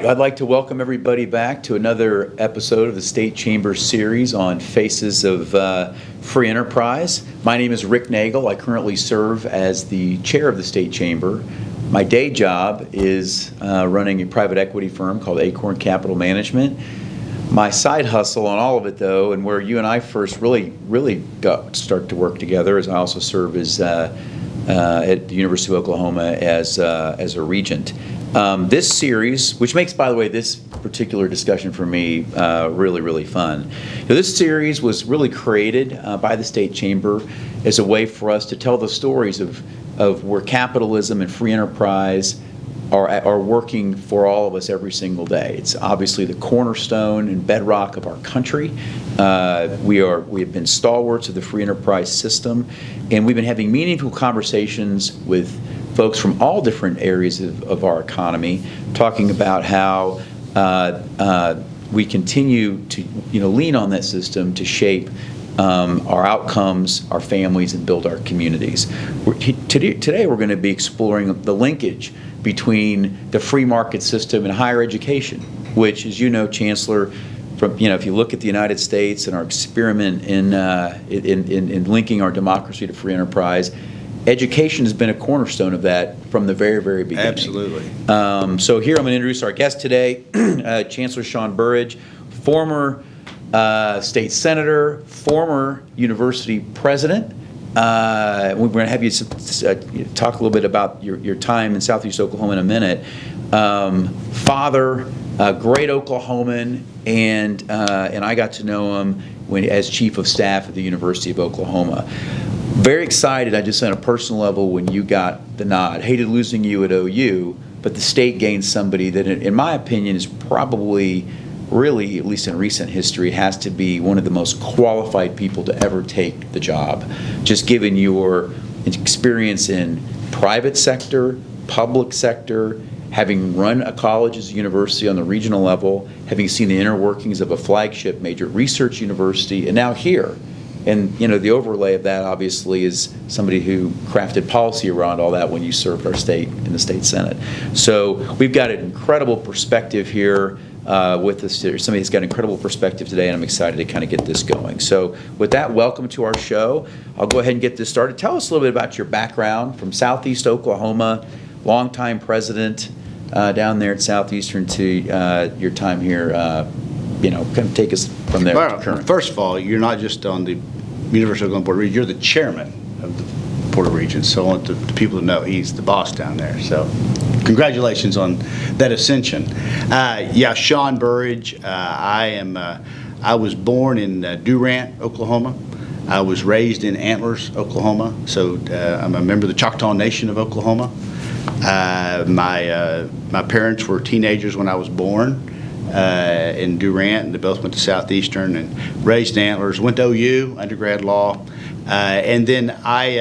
I'd like to welcome everybody back to another episode of the State Chamber series on Faces of Free Enterprise. My name is Rick Nagel. I currently serve as the chair of the State Chamber. My day job is running a private equity firm called Acorn Capital Management. My side hustle on all of it, though, and where you and I first really got to start to work together, is I also serve as at the University of Oklahoma as a regent. This series, which makes, by the way, this particular discussion for me really fun. This series was really created by the State Chamber as a way for us to tell the stories of where capitalism and free enterprise are working for all of us every single day. It's obviously the cornerstone and bedrock of our country. We have been stalwarts of the free enterprise system, and we've been having meaningful conversations with folks from all different areas of our economy, talking about how we continue to lean on that system to shape our outcomes, our families, and build our communities. Today we're going to be exploring the linkage between the free market system and higher education, which, as you know, Chancellor, if you look at the United States and our experiment in linking our democracy to free enterprise, education has been a cornerstone of that from the very beginning. Absolutely. So here I'm going to introduce our guest today, Chancellor Sean Burrage, former state senator, former university president. We're going to have you talk a little bit about your time in Southeast Oklahoma in a minute. Father, great Oklahoman, and I got to know him as chief of staff at the University of Oklahoma. Very excited, I just on a personal level, when you got the nod. Hated losing you at OU, but the state gained somebody that, in my opinion, is probably, really, at least in recent history, has to be one of the most qualified people to ever take the job. Just given your experience in private sector, public sector, having run a college as a university on the regional level, having seen the inner workings of a flagship major research university, and now here. And the overlay of that obviously is somebody who crafted policy around all that when you served our state in the state senate. So we've got an incredible perspective here with us. Somebody who's got an incredible perspective today, and I'm excited to kind of get this going. So with that, welcome to our show. I'll go ahead and get this started. Tell us a little bit about your background from Southeast Oklahoma, longtime president down there at Southeastern, to your time here. Kind of take us from there to current. First of all, you're not just on the University of Oklahoma Board of Regents, you're the chairman of the Board of Regents, so I want the people to know he's the boss down there. So congratulations on that ascension. Sean Burrage. I was born in Durant, Oklahoma. I was raised in Antlers, Oklahoma, so I'm a member of the Choctaw Nation of Oklahoma. My parents were teenagers when I was born. In Durant, and they both went to Southeastern, and raised in Antlers, went to OU, undergrad law, and then I,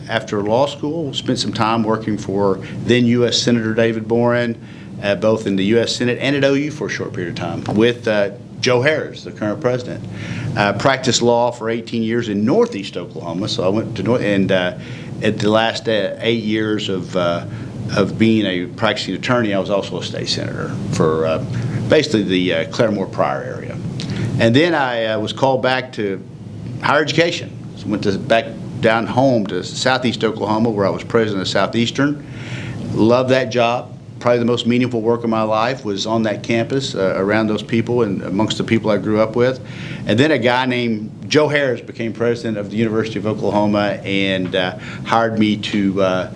after law school, spent some time working for then U.S. Senator David Boren, both in the U.S. Senate and at OU for a short period of time, with Joe Harris, the current president. Practiced law for 18 years in Northeast Oklahoma, so I went to and at the last 8 years of being a practicing attorney, I was also a state senator for basically the Claremore Pryor area. And then I was called back to higher education. So went back down home to Southeast Oklahoma, where I was president of Southeastern. Loved that job. Probably the most meaningful work of my life was on that campus, around those people and amongst the people I grew up with. And then a guy named Joe Harris became president of the University of Oklahoma and hired me to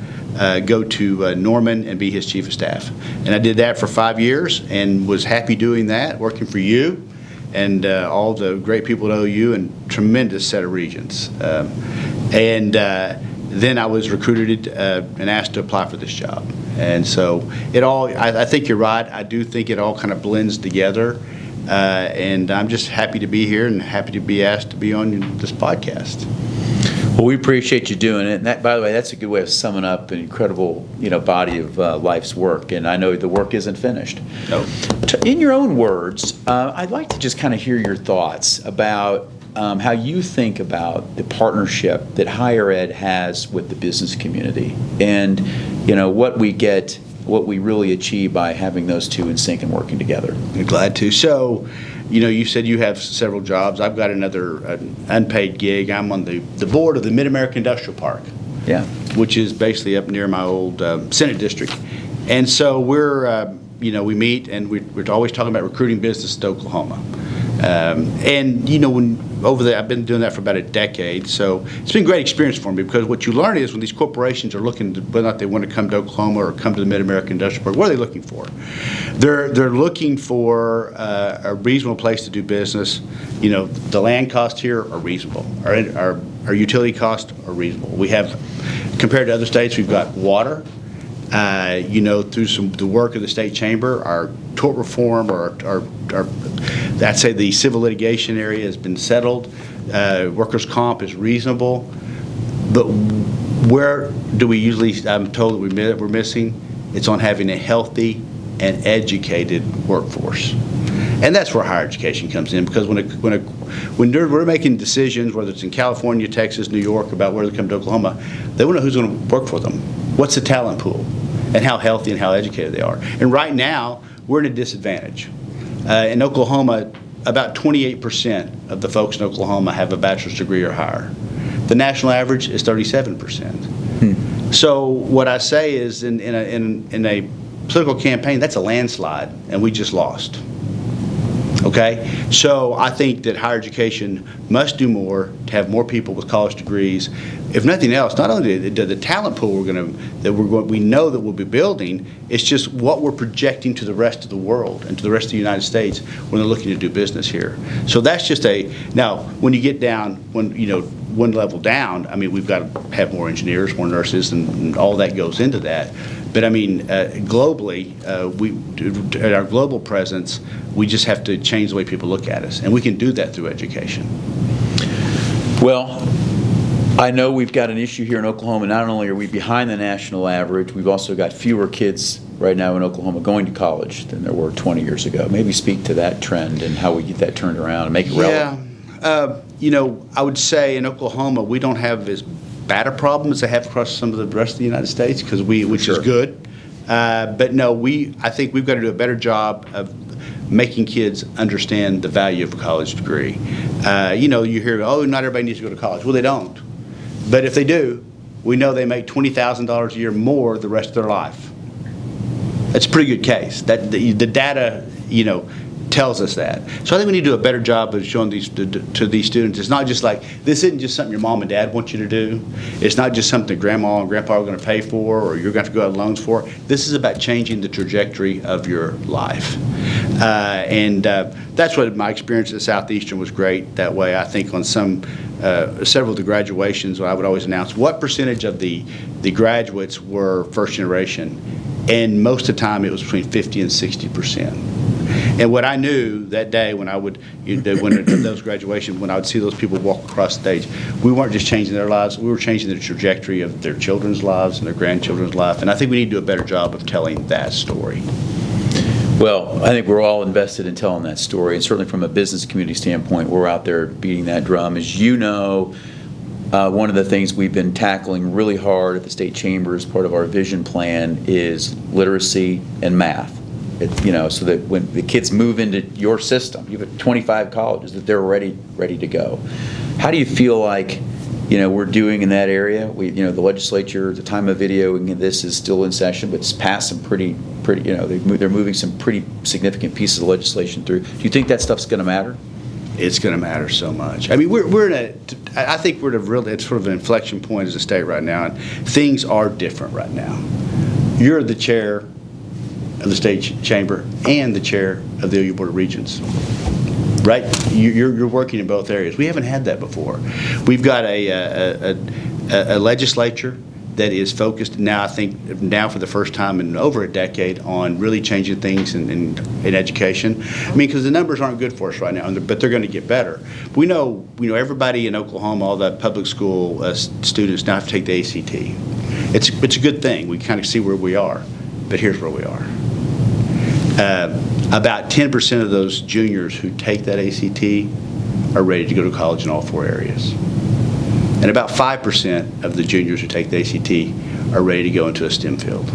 go to Norman and be his chief of staff. And I did that for 5 years and was happy doing that, working for you and all the great people at OU and tremendous set of regents. Then I was recruited and asked to apply for this job. And so I think you're right. I do think it all kind of blends together. And I'm just happy to be here and happy to be asked to be on this podcast. Well, we appreciate you doing it. And that, by the way, that's a good way of summing up an incredible, body of life's work. And I know the work isn't finished. No. In your own words, I'd like to just kind of hear your thoughts about how you think about the partnership that higher ed has with the business community, and what we get what we really achieve by having those two in sync and working together. I'm glad to. So, you said you have several jobs. I've got another unpaid gig. I'm on the board of the Mid-America Industrial Park. Yeah. Which is basically up near my old Senate district. And so we meet and we're always talking about recruiting business to Oklahoma. I've been doing that for about a decade, so it's been a great experience for me, because what you learn is when these corporations are looking to whether or not they want to come to Oklahoma or come to the Mid-America Industrial Park, what are they looking for? They're looking for a reasonable place to do business. The land costs here are reasonable. Our utility costs are reasonable. We have, compared to other states, we've got water. Through the work of the state chamber, our tort reform, or I'd say the civil litigation area has been settled. Workers' comp is reasonable. But where do we usually, I'm told that we're missing? It's on having a healthy and educated workforce. And that's where higher education comes in, because when we're making decisions, whether it's in California, Texas, New York, about where to come to Oklahoma, they want to know who's going to work for them. What's the talent pool, and how healthy and how educated they are. And right now, we're at a disadvantage. In Oklahoma, about 28% of the folks in Oklahoma have a bachelor's degree or higher. The national average is 37%. So what I say is, in a political campaign, that's a landslide, and we just lost. Okay? So I think that higher education must do more to have more people with college degrees. If nothing else, not only the talent pool we know that we'll be building, it's just what we're projecting to the rest of the world and to the rest of the United States when they're looking to do business here. So that's just now when you get down, one level down, I mean, we've got to have more engineers, more nurses, and all that goes into that. But I mean, globally, at our global presence, we just have to change the way people look at us, and we can do that through education. Well, I know we've got an issue here in Oklahoma. Not only are we behind the national average, we've also got fewer kids right now in Oklahoma going to college than there were 20 years ago. Maybe speak to that trend and how we get that turned around and make it relevant. Yeah. I would say in Oklahoma, we don't have as bad a problem as they have across some of the rest of the United States, which is good. But no, I think we've got to do a better job of making kids understand the value of a college degree. You hear, not everybody needs to go to college. Well, they don't. But if they do, we know they make $20,000 a year more the rest of their life. That's a pretty good case. The data, tells us that. So I think we need to do a better job of showing to these students. It's not just like, this isn't just something your mom and dad want you to do. It's not just something grandma and grandpa are going to pay for, or you're going to have to go out loans for. This is about changing the trajectory of your life. That's what my experience at Southeastern was great that way. I think on several of the graduations, I would always announce what percentage of the graduates were first generation, and most of the time it was between 50 and 60%. And what I knew that day when those graduations, when I would see those people walk across the stage, we weren't just changing their lives, we were changing the trajectory of their children's lives and their grandchildren's life. And I think we need to do a better job of telling that story. Well, I think we're all invested in telling that story, and certainly from a business community standpoint, we're out there beating that drum. As you know, one of the things we've been tackling really hard at the State Chamber as part of our vision plan is literacy and math. So that when the kids move into your system, you have 25 colleges, that they're ready to go. How do you feel like we're doing in that area? The legislature, at the time of video, this is still in session, but it's passed some pretty. They're moving some pretty significant pieces of legislation through. Do you think that stuff's going to matter? It's going to matter so much. I mean, I think we're at it's sort of an inflection point as a state right now, and things are different right now. You're the chair of the State Chamber and the chair of the OU Board of Regents, right? You're working in both areas. We haven't had that before. We've got a legislature that is focused now, I think, for the first time in over a decade, on really changing things in education. I mean, because the numbers aren't good for us right now, but they're going to get better. We know everybody in Oklahoma, all the public school students now have to take the ACT. It's a good thing. We kind of see where we are, but here's where we are. About 10% of those juniors who take that ACT are ready to go to college in all four areas. And about 5% of the juniors who take the ACT are ready to go into a STEM field.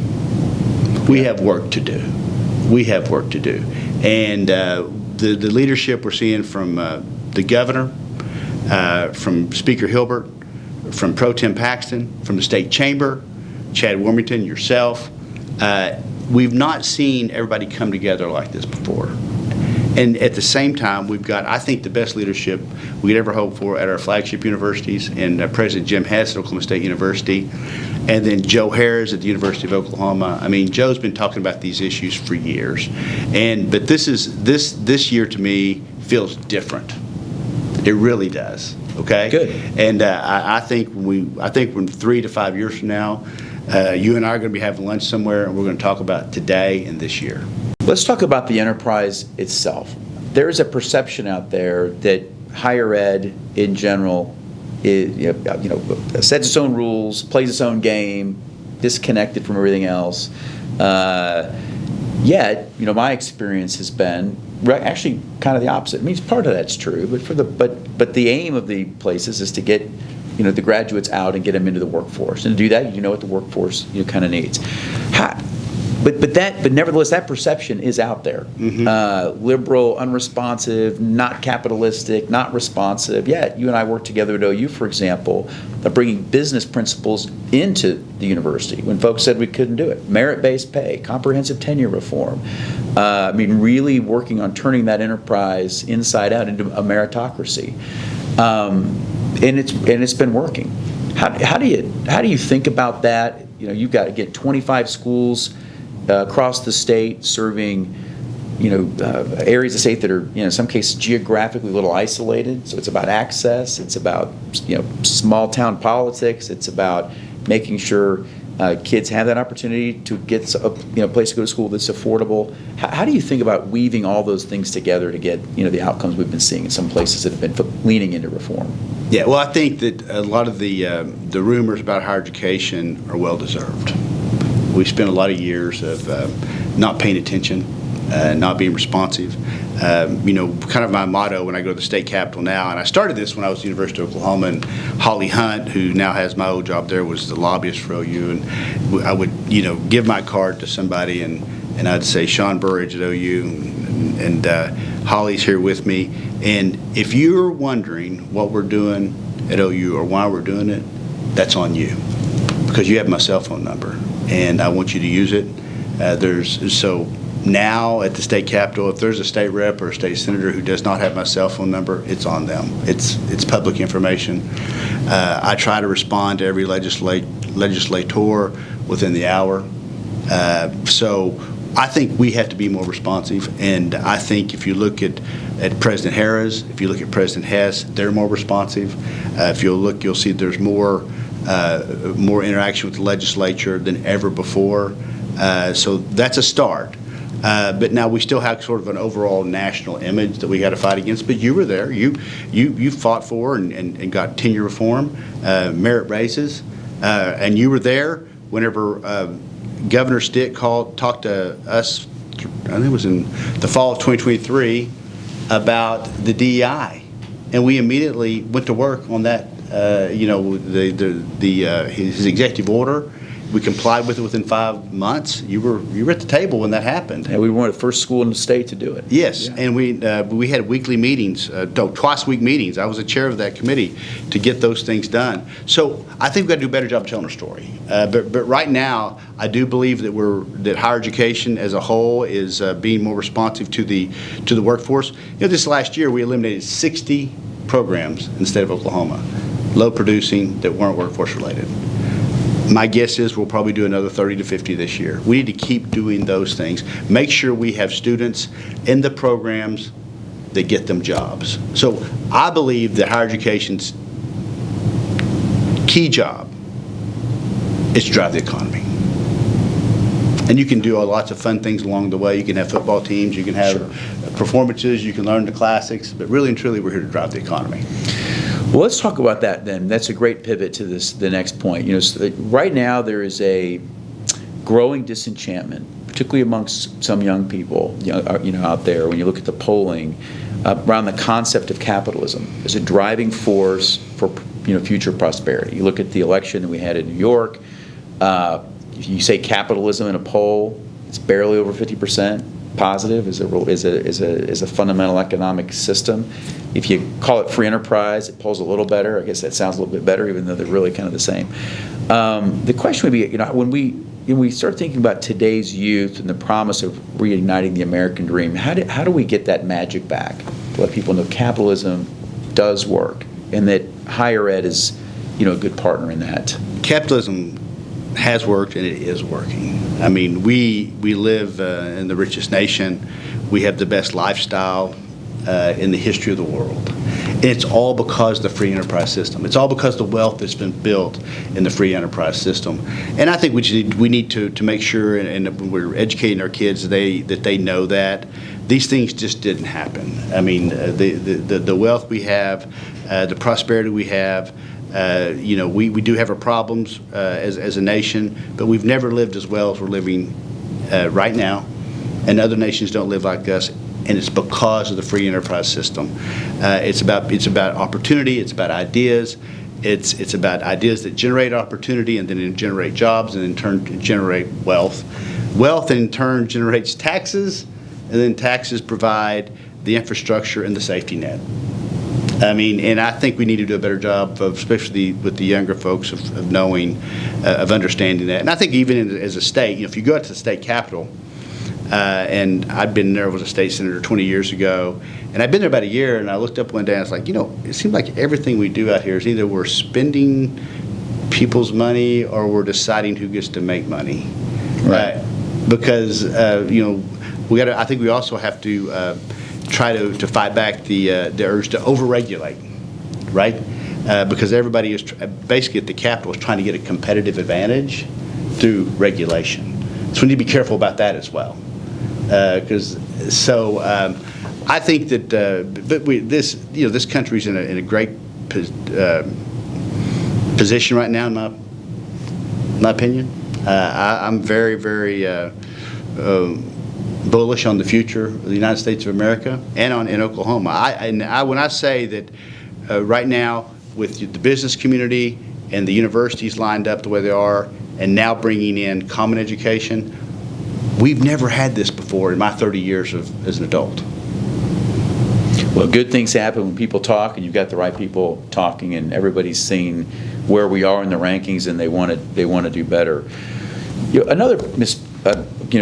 We have work to do. We have work to do. And the leadership we're seeing from the governor, from Speaker Hilbert, from Pro Tem Paxton, from the state chamber, Chad Wilmington, yourself, we've not seen everybody come together like this before. And at the same time, we've got, I think, the best leadership we could ever hope for at our flagship universities, and President Jim Hess at Oklahoma State University, and then Joe Harris at the University of Oklahoma. I mean, Joe's been talking about these issues for years, but this year to me feels different. It really does. Okay. Good. And I think when 3 to 5 years from now, you and I are going to be having lunch somewhere, and we're going to talk about today and this year. Let's talk about the enterprise itself. There is a perception out there that higher ed in general is, sets its own rules, plays its own game, disconnected from everything else. Yet, my experience has been actually kind of the opposite. I mean, part of that's true, but the aim of the places is to get the graduates out and get them into the workforce. And to do that, you know what the workforce kind of needs. But nevertheless, that perception is out there. Mm-hmm. Liberal, unresponsive, not capitalistic, not responsive. Yet, you and I worked together at OU, for example, of bringing business principles into the university when folks said we couldn't do it. Merit-based pay, comprehensive tenure reform. Really working on turning that enterprise inside out into a meritocracy. And it's been working. How do you think about that? You've got to get 25 schools across the state serving areas of the state that are in some cases geographically a little isolated. So it's about access. It's about small town politics. It's about making sure kids have that opportunity to get a place to go to school that's affordable. How do you think about weaving all those things together to get the outcomes we've been seeing in some places that have been leaning into reform? Yeah, well, I think that a lot of the rumors about higher education are well deserved. We spent a lot of years of not paying attention, not being responsive. Kind of my motto when I go to the state capitol now, and I started this when I was at the University of Oklahoma, and Holly Hunt, who now has my old job there, was the lobbyist for OU, and I would, give my card to somebody, and I'd say Sean Burrage at OU, and Holly's here with me. And if you're wondering what we're doing at OU or why we're doing it, that's on you, because you have my cell phone number, and I want you to use it. So now at the state capitol, if there's a state rep or a state senator who does not have my cell phone number, it's on them. It's public information. I try to respond to every legislator within the hour. So I think we have to be more responsive, and I think if you look at President Harris, if you look at President Hess, they're more responsive. If you'll look, you'll see there's more interaction with the legislature than ever before. So that's a start. But now we still have sort of an overall national image that we got to fight against. But you were there. You fought for and got tenure reform, merit raises, and you were there whenever Governor Stitt talked to us. I think it was in the fall of 2023 about the DEI, and we immediately went to work on that. His executive order. We complied with it within 5 months. You were at the table when that happened. And we were the first school in the state to do it. Yes, yeah. And we had weekly meetings, twice-a-week meetings. I was the chair of that committee to get those things done. So I think we've got to do a better job telling our story. But right now, I do believe that higher education as a whole is being more responsive to the workforce. This last year we eliminated 60 programs in the state of Oklahoma, low producing, that weren't workforce related. My guess is we'll probably do another 30 to 50 this year. We need to keep doing those things. Make sure we have students in the programs that get them jobs. So I believe that higher education's key job is to drive the economy. And you can do lots of fun things along the way. You can have football teams, you can have performances, you can learn the classics, but really and truly we're here to drive the economy. Well, let's talk about that then. That's a great pivot to the next point. Right now there is a growing disenchantment, particularly amongst some young people, out there. When you look at the polling around the concept of capitalism as a driving force for future prosperity. You look at the election that we had in New York. If you say capitalism in a poll, It's barely over 50% positive is a fundamental economic system. If you call it free enterprise, it pulls a little better. I guess that sounds a little bit better, even though they're really kind of the same. The question would be, when we start thinking about today's youth and the promise of reigniting the American dream, how do we get that magic back to let people know capitalism does work and that higher ed is, a good partner in that? Capitalism has worked and it is working. I mean, we live in the richest nation. We have the best lifestyle in the history of the world. And it's all because of the free enterprise system. It's all because of the wealth that's been built in the free enterprise system. And I think we need to make sure, and when we're educating our kids, that they know that these things just didn't happen. I mean, the wealth we have, the prosperity we have. We do have our problems as a nation, but we've never lived as well as we're living right now, and other nations don't live like us, and it's because of the free enterprise system. It's about opportunity. It's about ideas. It's about ideas that generate opportunity and then generate jobs and in turn generate wealth. Wealth in turn generates taxes, and then taxes provide the infrastructure and the safety net. I mean, and I think we need to do a better job of, especially with the younger folks, of knowing, of understanding that. And I think even as a state, if you go out to the state capitol, and I've been there, I was a state senator 20 years ago, and I've been there about a year, and I looked up one day and I was like, it seems like everything we do out here is either we're spending people's money or we're deciding who gets to make money. Right. Because, I think we also have to try to fight back the urge to overregulate, right? Because everybody is basically at the Capitol is trying to get a competitive advantage through regulation. So we need to be careful about that as well. I think that, this country's in a great position right now, in my opinion. I'm very, very bullish on the future of the United States of America and in Oklahoma. When I say that right now with the business community and the universities lined up the way they are and now bringing in common education, we've never had this before in my 30 years as an adult. Well, good things happen when people talk, and you've got the right people talking, and everybody's seeing where we are in the rankings, and they want to do better. Another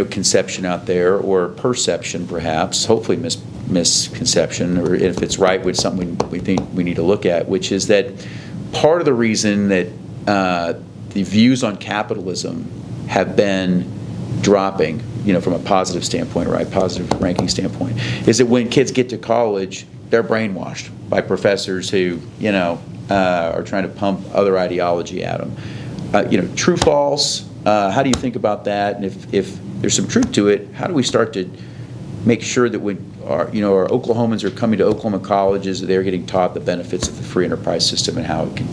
conception out there, or perception perhaps, hopefully misconception, or if it's right, with something we think we need to look at, which is that part of the reason that the views on capitalism have been dropping, from a positive standpoint, right, positive ranking standpoint, is that when kids get to college, they're brainwashed by professors who, are trying to pump other ideology at them. True, false? How do you think about that? And if there's some truth to it, how do we start to make sure that when our Oklahomans are coming to Oklahoma colleges, they're getting taught the benefits of the free enterprise system and how it can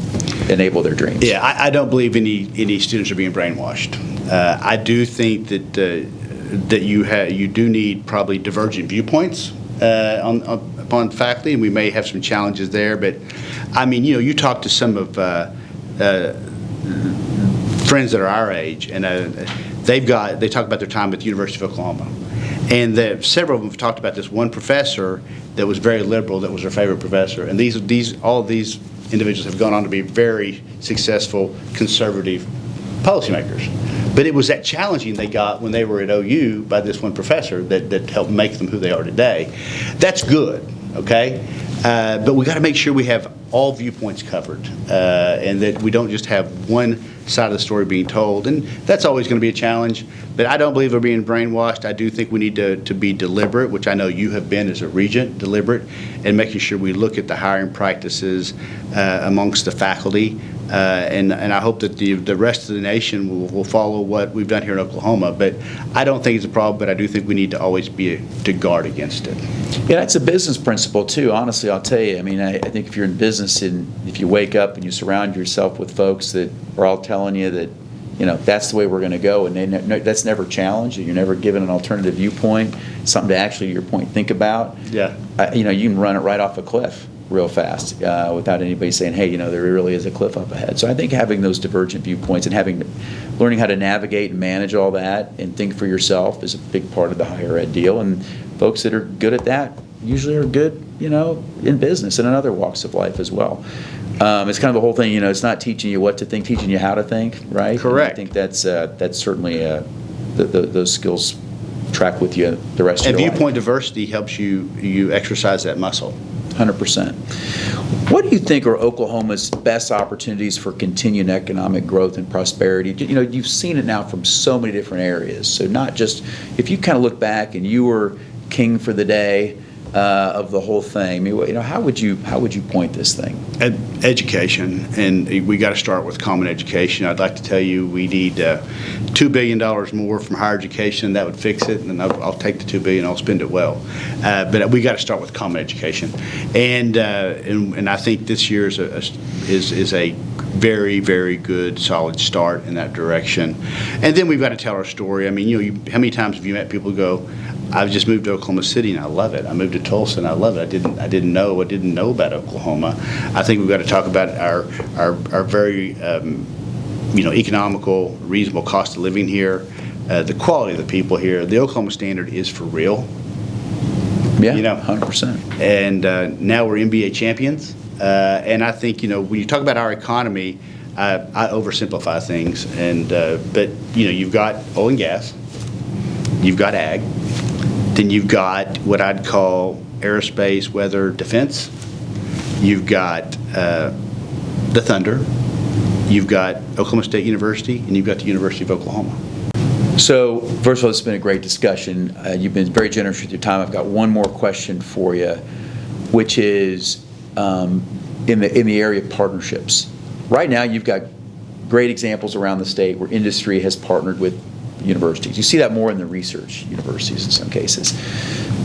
enable their dreams? Yeah, I don't believe any students are being brainwashed. I do think that you do need probably divergent viewpoints upon faculty, and we may have some challenges there. But I mean, you talk to some of friends that are our age, and they talk about their time at the University of Oklahoma, and several of them have talked about this one professor that was very liberal, that was their favorite professor, and all of these individuals have gone on to be very successful conservative policymakers. But it was that challenging they got when they were at OU by this one professor that helped make them who they are today. That's good, okay? But we got to make sure we have all viewpoints covered, and that we don't just have one side of the story being told. And that's always going to be a challenge. But I don't believe we're being brainwashed. I do think we need to be deliberate, which I know you have been as a regent, deliberate, and making sure we look at the hiring practices amongst the faculty. And I hope that the rest of the nation will follow what we've done here in Oklahoma. But I don't think it's a problem, but I do think we need to always be to guard against it. Yeah, that's a business principle too, honestly, I'll tell you. I mean, I think if you're in business and if you wake up and you surround yourself with folks that are all telling you that, that's the way we're going to go, and that's never challenged, and you're never given an alternative viewpoint, something to actually, to your point, think about. Yeah. You can run it right off a cliff. real fast without anybody saying, hey, there really is a cliff up ahead. So I think having those divergent viewpoints and learning how to navigate and manage all that and think for yourself is a big part of the higher ed deal. And folks that are good at that usually are good, in business and in other walks of life as well. It's kind of the whole thing, it's not teaching you what to think, teaching you how to think, right? Correct. And I think that's certainly those skills track with you the rest of your life. And viewpoint diversity helps you exercise that muscle. 100%. What do you think are Oklahoma's best opportunities for continued economic growth and prosperity? You've seen it now from so many different areas. So not just, if you kind of look back and you were king for the day of the whole thing, how would you point this thing? Education, and we got to start with common education. I'd like to tell you we need $2 billion more from higher education. That would fix it, and I'll take the $2 billion. I'll spend it well. But we got to start with common education, and I think this year is a very, very good, solid start in that direction. And then we've got to tell our story. I mean, how many times have you met people who go, I've just moved to Oklahoma City and I love it. I moved to Tulsa and I love it. I didn't know about Oklahoma. I think we've got to talk about our very economical, reasonable cost of living here, the quality of the people here. The Oklahoma standard is for real. Yeah, 100%. And now we're NBA champions. And I think when you talk about our economy, I oversimplify things. But you've got oil and gas, you've got ag. Then you've got what I'd call aerospace, weather, defense. You've got the Thunder. You've got Oklahoma State University, and you've got the University of Oklahoma. So, first of all, it's been a great discussion. You've been very generous with your time. I've got one more question for you, which is in the area of partnerships. Right now, you've got great examples around the state where industry has partnered with universities. You see that more in the research universities in some cases.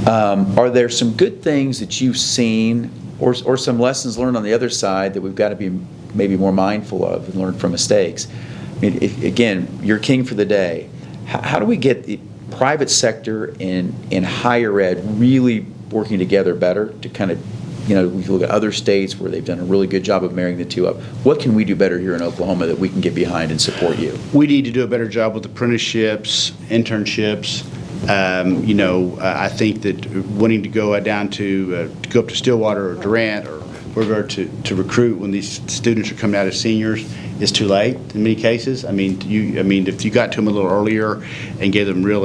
Are there some good things that you've seen or some lessons learned on the other side that we've got to be maybe more mindful of and learn from mistakes? I mean, again, you're king for the day. How do we get the private sector and higher ed really working together better to kind of, we can look at other states where they've done a really good job of marrying the two up. What can we do better here in Oklahoma that we can get behind and support you? We need to do a better job with apprenticeships, internships. I think that wanting to go down to go up to Stillwater or Durant or wherever to recruit when these students are coming out as seniors is too late in many cases. If you got to them a little earlier and gave them real,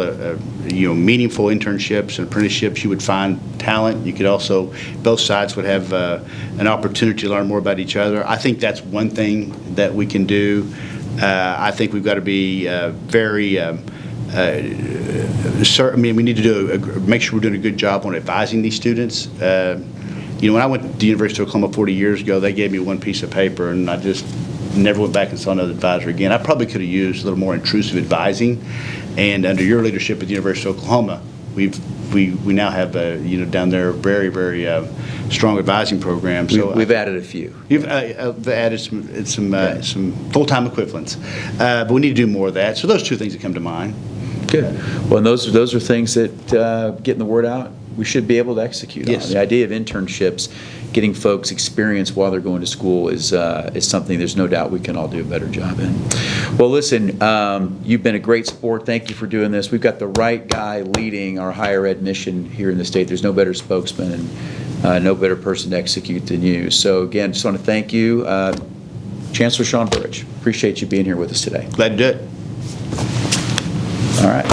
meaningful internships and apprenticeships, you would find talent. You could also, both sides would have an opportunity to learn more about each other. I think that's one thing that we can do. I think we've got to be very. We need to make sure we're doing a good job on advising these students. When I went to the University of Oklahoma 40 years ago, they gave me one piece of paper, and I just never went back and saw another advisor again. I probably could have used a little more intrusive advising, and under your leadership at the University of Oklahoma, we now have down there very, very strong advising program. So we've added a few. You've added some full-time equivalents, but we need to do more of that. So those two things that come to mind. Good. Well, and those are things that getting the word out, we should be able to execute on. The idea of internships, getting folks experience while they're going to school is something there's no doubt we can all do a better job in. Well, listen, you've been a great sport. Thank you for doing this. We've got the right guy leading our higher ed mission here in the state. There's no better spokesman and no better person to execute than you. So again, just want to thank you, Chancellor Sean Burrage. Appreciate you being here with us today. Glad to do it. All right.